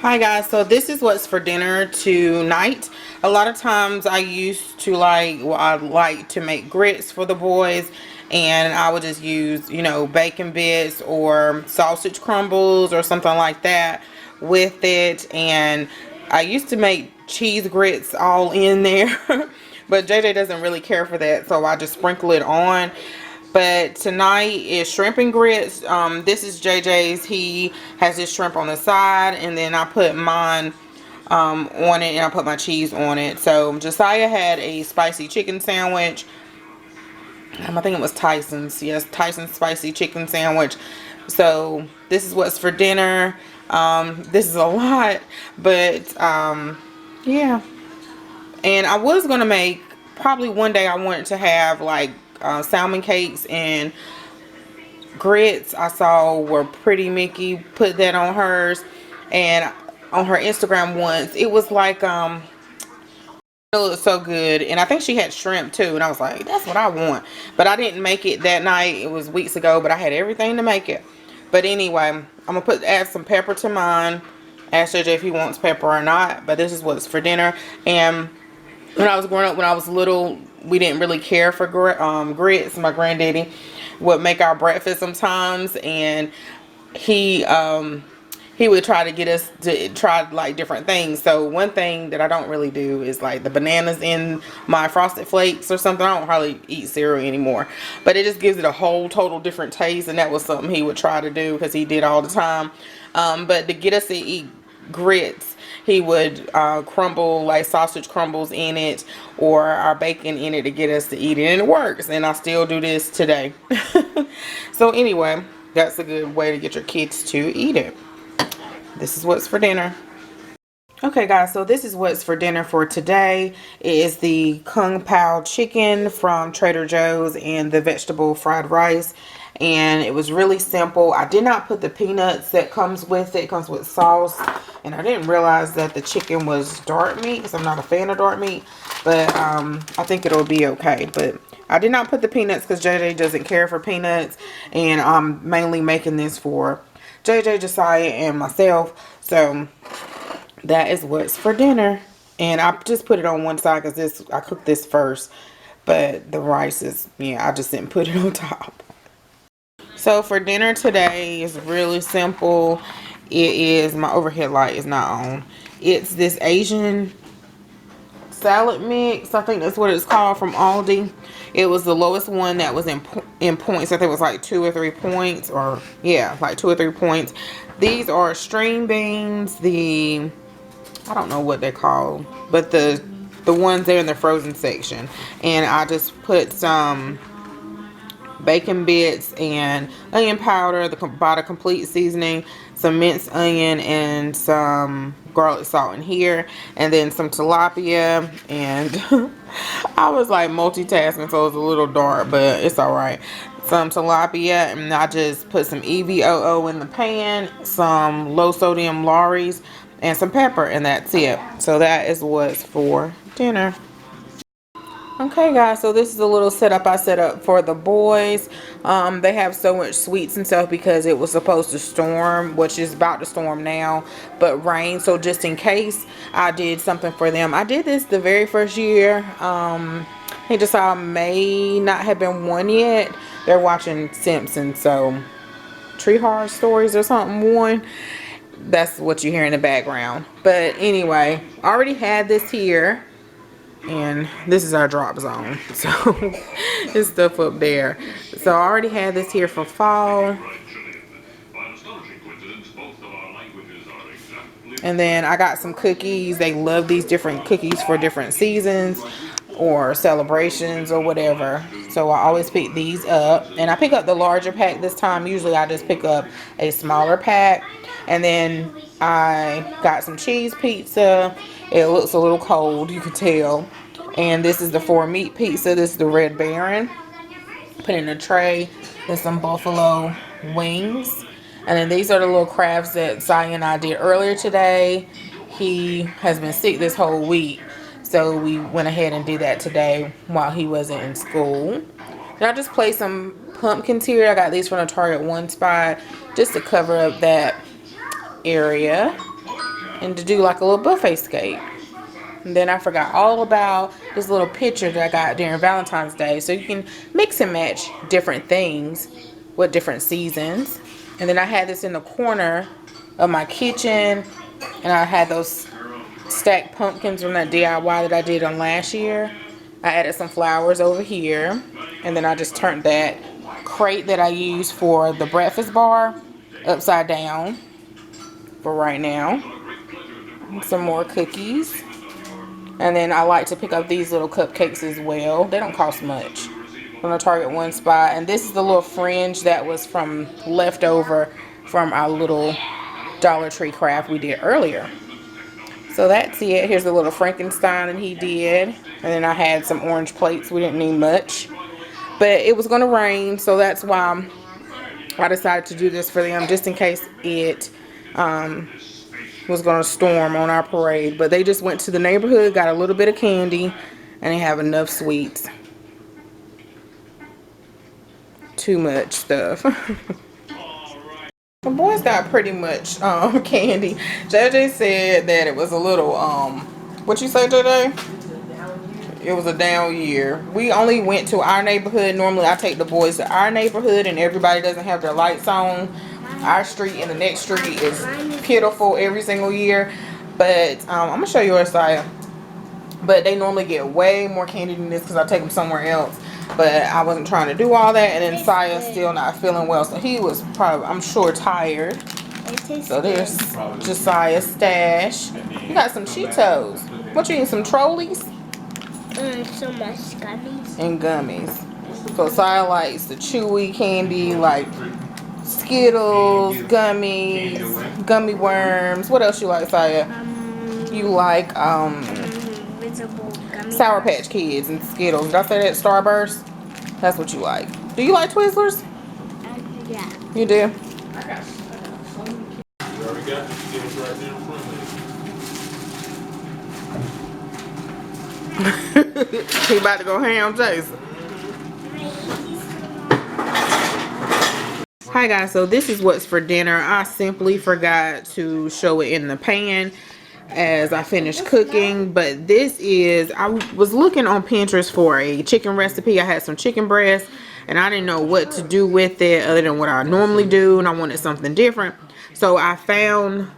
Hi guys, so this is what's for dinner tonight. A lot of times I used to I like to make grits for the boys, and I would just use, bacon bits or sausage crumbles or something like that with it. And I used to make cheese grits all in there, but JJ doesn't really care for that, so I just sprinkle it on. But tonight is shrimp and grits. This is JJ's. He has his shrimp on the side, and then I put mine on it, and I put my cheese on it. So Josiah had a spicy chicken sandwich. I think it was Tyson's. Yes, Tyson's spicy chicken sandwich. So this is what's for dinner. This is a lot, but yeah. And I was gonna make, probably one day I wanted to have like salmon cakes and grits. I saw where Pretty Mickey put that on hers and on her Instagram once. It was like it looked so good, and I think she had shrimp too, and I was like, that's what I want. But I didn't make it that night. It was weeks ago, but I had everything to make it. But anyway, I'm gonna add some pepper to mine. Ask JJ if he wants pepper or not, but this is what's for dinner. And when I was growing up, when I was little, we didn't really care for grits. My granddaddy would make our breakfast sometimes, and he would try to get us to try like different things. So one thing that I don't really do is like the bananas in my Frosted Flakes or something. I don't hardly eat cereal anymore, but it just gives it a whole total different taste, and that was something he would try to do because he did all the time. But to get us to eat grits, he would crumble like sausage crumbles in it or our bacon in it to get us to eat it, and it works, and I still do this today. So anyway, that's a good way to get your kids to eat it. This is what's for dinner. Okay guys, so this is what's for dinner for today. It is the Kung Pao chicken from Trader Joe's and the vegetable fried rice. And it was really simple. I did not put the peanuts that comes with it. It comes with sauce. And I didn't realize that the chicken was dark meat because I'm not a fan of dark meat. But I think it'll be okay. But I did not put the peanuts because JJ doesn't care for peanuts. And I'm mainly making this for JJ, Josiah, and myself. So that is what's for dinner. And I just put it on one side because I cooked this first. But the rice is, I just didn't put it on top. So for dinner today is really simple. It is, my overhead light is not on. It's this Asian salad mix. I think that's what it's called, from Aldi. It was the lowest one that was in points. I think it was like 2 or 3 points, or yeah, like 2 or 3 points. These are string beans. I don't know what they're called, but the ones there in the frozen section. And I just put some bacon bits and onion powder, bought a complete seasoning, some minced onion, and some garlic salt in here, and then some tilapia. And I was like multitasking, so it was a little dark, but it's all right. Some tilapia, and I just put some EVOO in the pan, some low sodium Lawry's, and some pepper, and that's it. So that is what's for dinner. Okay guys, so this is a little setup I set up for the boys. They have so much sweets and stuff because it was supposed to storm, which is about to storm now, but rain. So just in case, I did something for them. I did this the very first year. He decided may not have been one yet. They're watching Simpsons, so Tree Horror Stories or something one. That's what you hear in the background. But anyway, I already had this here. And this is our drop zone, so there's stuff up there. So I already had this here for fall. And then I got some cookies. They love these different cookies for different seasons or celebrations or whatever. So I always pick these up. And I pick up the larger pack this time. Usually I just pick up a smaller pack. And then I got some cheese pizza. It looks a little cold, you can tell. And this is the 4 meat pizza. This is the Red Baron. Put in a tray. There's some buffalo wings. And then these are the little crafts that Cy and I did earlier today. He has been sick this whole week, so we went ahead and did that today while he wasn't in school. And I just placed some pumpkins here. I got these from the Target one spot just to cover up that area. and to do like a little buffet scape. And then I forgot all about this little picture that I got during Valentine's Day. So you can mix and match different things with different seasons. And then I had this in the corner of my kitchen. And I had those stacked pumpkins from that DIY that I did on last year. I added some flowers over here. And then I just turned that crate that I use for the breakfast bar upside down for right now. Some more cookies. And then I like to pick up these little cupcakes as well. They don't cost much. From the Target one spot. And this is the little fringe that was from leftover from our little Dollar Tree craft we did earlier. So that's it. Here's the little Frankenstein that he did. And then I had some orange plates. We didn't need much. But it was going to rain. So that's why I decided to do this for them. Just in case it was going to storm on our parade. But they just went to the neighborhood, got a little bit of candy, and they have enough sweets. Too much stuff. The boys got pretty much candy. JJ said that it was a little what you say, JJ? It was a down year. We only went to our neighborhood. Normally I take the boys to our neighborhood and everybody doesn't have their lights on. Our street and the next street is pitiful every single year. But I'm going to show you our side. But they normally get way more candy than this because I take them somewhere else. But I wasn't trying to do all that. And then Sia's still not feeling well. So he was probably, I'm sure, tired. So there's Josiah's stash. You got some Cheetos. What you eating? Some Trolleys? So much gummies. And gummies. So Sia likes the chewy candy like Skittles, gummies, gummy worms. What else you like, Sia? You like Sour Patch Kids and Skittles. Did I say that? Starburst? That's what you like. Do you like Twizzlers? Yeah. You do? I got some. You already got the Skittles right there in front of you. He about to go ham, Jason. Hi guys, so this is what's for dinner. I simply forgot to show it in the pan as I finished cooking, but this is, I was looking on Pinterest for a chicken recipe. I had some chicken breast and I didn't know what to do with it other than what I normally do, and I wanted something different. So I found,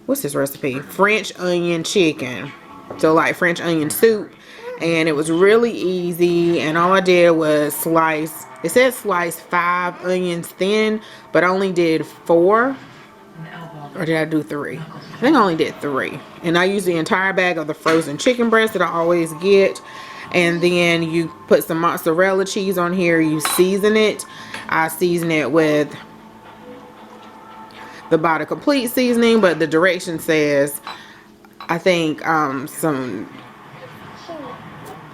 what's this recipe? French onion chicken. So like French onion soup, and it was really easy, and all I did was slice, it said slice 5 onions thin, but I only did 4. Or did I do 3? I think I only did 3. And I use the entire bag of the frozen chicken breast that I always get. And then you put some mozzarella cheese on here. You season it. I season it with the Bada Complete seasoning, but the direction says, I think, some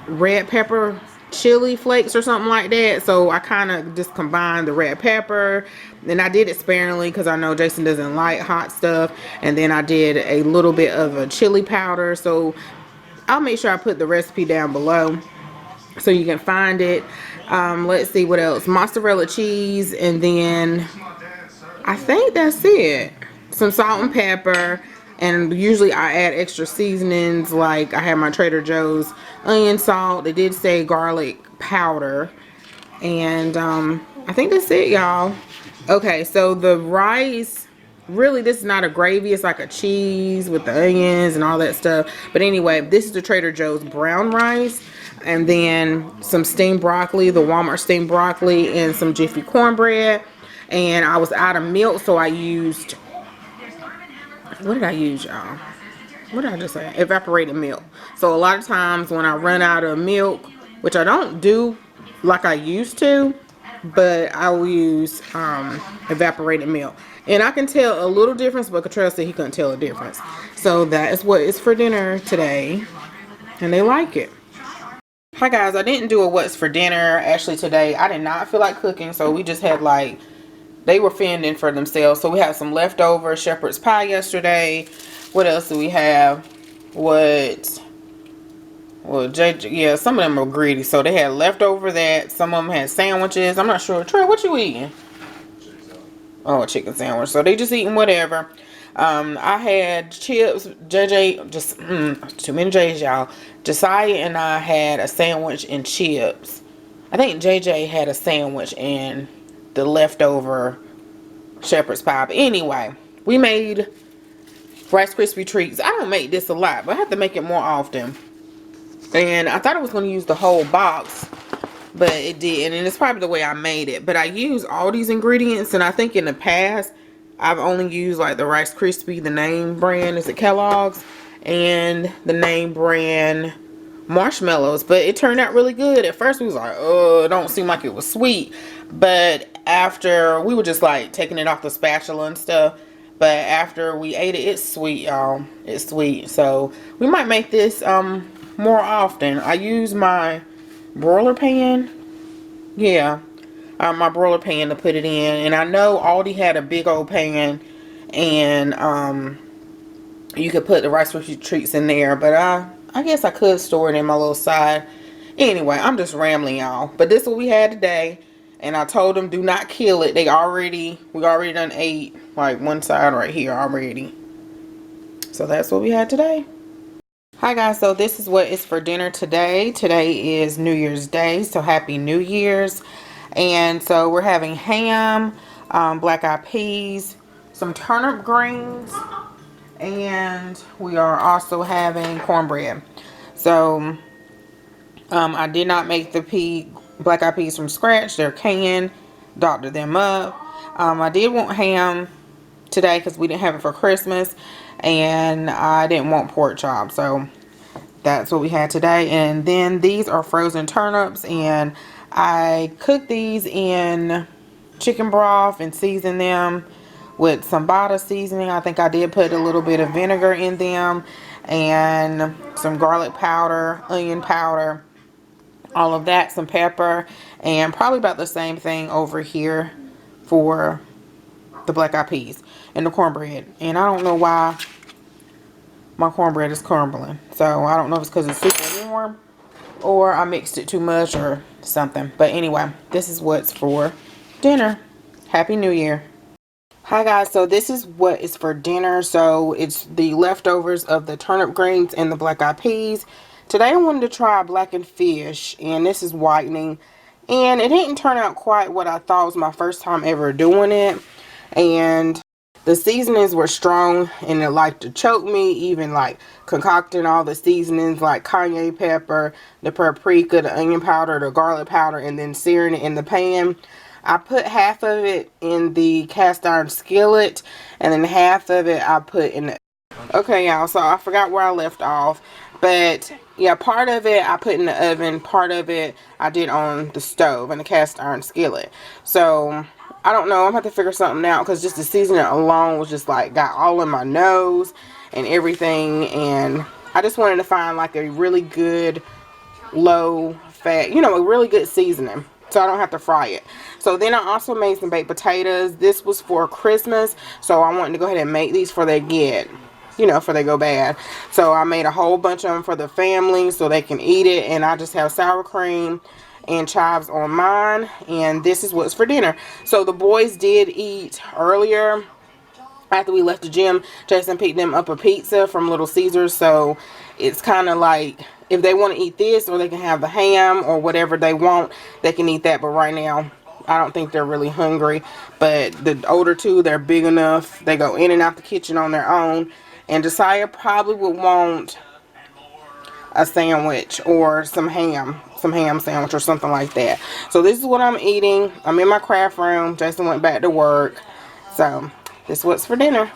red pepper chili flakes or something like that. So I kind of just combined the red pepper, and I did it sparingly because I know Jason doesn't like hot stuff. And then I did a little bit of a chili powder. So I'll make sure I put the recipe down below so you can find it. Let's see what else. Mozzarella cheese, and then I think that's it. Some salt and pepper. And usually I add extra seasonings, like I have my Trader Joe's onion salt. They did say garlic powder. And I think that's it, y'all. Okay, so the rice, really this is not a gravy. It's like a cheese with the onions and all that stuff. But anyway, this is the Trader Joe's brown rice. And then some steamed broccoli, the Walmart steamed broccoli, and some Jiffy cornbread. And I was out of milk, so I used... what did I use, y'all? What did I just say? Evaporated milk. So a lot of times when I run out of milk, which I don't do like I used to, but I will use evaporated milk. And I can tell a little difference, but Cottrell said he couldn't tell a difference. So that is what is for dinner today. And they like it. Hi guys, I didn't do a what's for dinner actually today. I did not feel like cooking, so we just had like, they were fending for themselves. So we had some leftover shepherd's pie yesterday. What else do we have? Well, yeah, some of them were greedy. So they had leftover that. Some of them had sandwiches. I'm not sure. Trey, what you eating? Oh, a chicken sandwich. So they just eating whatever. I had chips. JJ, just too many J's, y'all. Josiah and I had a sandwich and chips. I think JJ had a sandwich and the leftover shepherd's pie. But anyway, we made Rice Krispie treats. I don't make this a lot, but I have to make it more often. And I thought I was going to use the whole box, but it didn't. And it's probably the way I made it. But I use all these ingredients, and I think in the past I've only used like the Rice Krispie, the name brand, is it Kellogg's, and the name brand marshmallows. But it turned out really good. At first we was like, oh, it don't seem like it was sweet. But after, we were just like taking it off the spatula and stuff. But after we ate it, it's sweet, y'all. It's sweet. So we might make this more often. I use my broiler pan. Yeah. My broiler pan to put it in. And I know Aldi had a big old pan. And you could put the Rice Krispie treats in there. But I guess I could store it in my little side. Anyway, I'm just rambling, y'all. But this is what we had today. And I told them do not kill it. We already done ate like one side right here already. So that's what we had today. Hi guys, so this is what is for dinner today. Today is New Year's Day, so happy New Year's. And so we're having ham, black eyed peas, some turnip greens, and we are also having cornbread. So I did not make the black eyed peas from scratch. They're canned, doctored them up. I did want ham today because we didn't have it for Christmas, and I didn't want pork chop, so that's what we had today. And then these are frozen turnips, and I cooked these in chicken broth and seasoned them with some butter seasoning. I think I did put a little bit of vinegar in them and some garlic powder, onion powder, all of that, some pepper, and probably about the same thing over here for the black eyed peas and the cornbread. And I don't know why my cornbread is crumbling, so I don't know if it's because it's super warm or I mixed it too much or something. But anyway, this is what's for dinner. Happy New Year. Hi guys, so this is what is for dinner. So it's the leftovers of the turnip greens and the black eyed peas. Today I wanted to try blackened fish, and this is whitening, and it didn't turn out quite what I thought. It was my first time ever doing it, and the seasonings were strong and it liked to choke me, even like concocting all the seasonings like cayenne pepper, the paprika, the onion powder, the garlic powder, and then searing it in the pan. I put half of it in the cast iron skillet, and then half of it I put in the... Okay, y'all, so I forgot where I left off. But yeah, part of it I put in the oven, part of it I did on the stove in the cast iron skillet. So I don't know, I'm gonna have to figure something out, because just the seasoning alone was just like got all in my nose and everything. And I just wanted to find like a really good low fat, you know, a really good seasoning, so I don't have to fry it. So then I also made some baked potatoes. This was for Christmas, so I wanted to go ahead and make these before they get, you know, before they go bad. So I made a whole bunch of them for the family so they can eat it. And I just have sour cream and chives on mine. And this is what's for dinner. So the boys did eat earlier. After we left the gym, Jason picked them up a pizza from Little Caesars. So it's kind of like, if they want to eat this, or they can have the ham or whatever they want, they can eat that. But right now, I don't think they're really hungry. But the older two, they're big enough. They go in and out the kitchen on their own. And Josiah probably would want a sandwich or some ham sandwich or something like that. So this is what I'm eating. I'm in my craft room. Jason went back to work. So this is what's for dinner.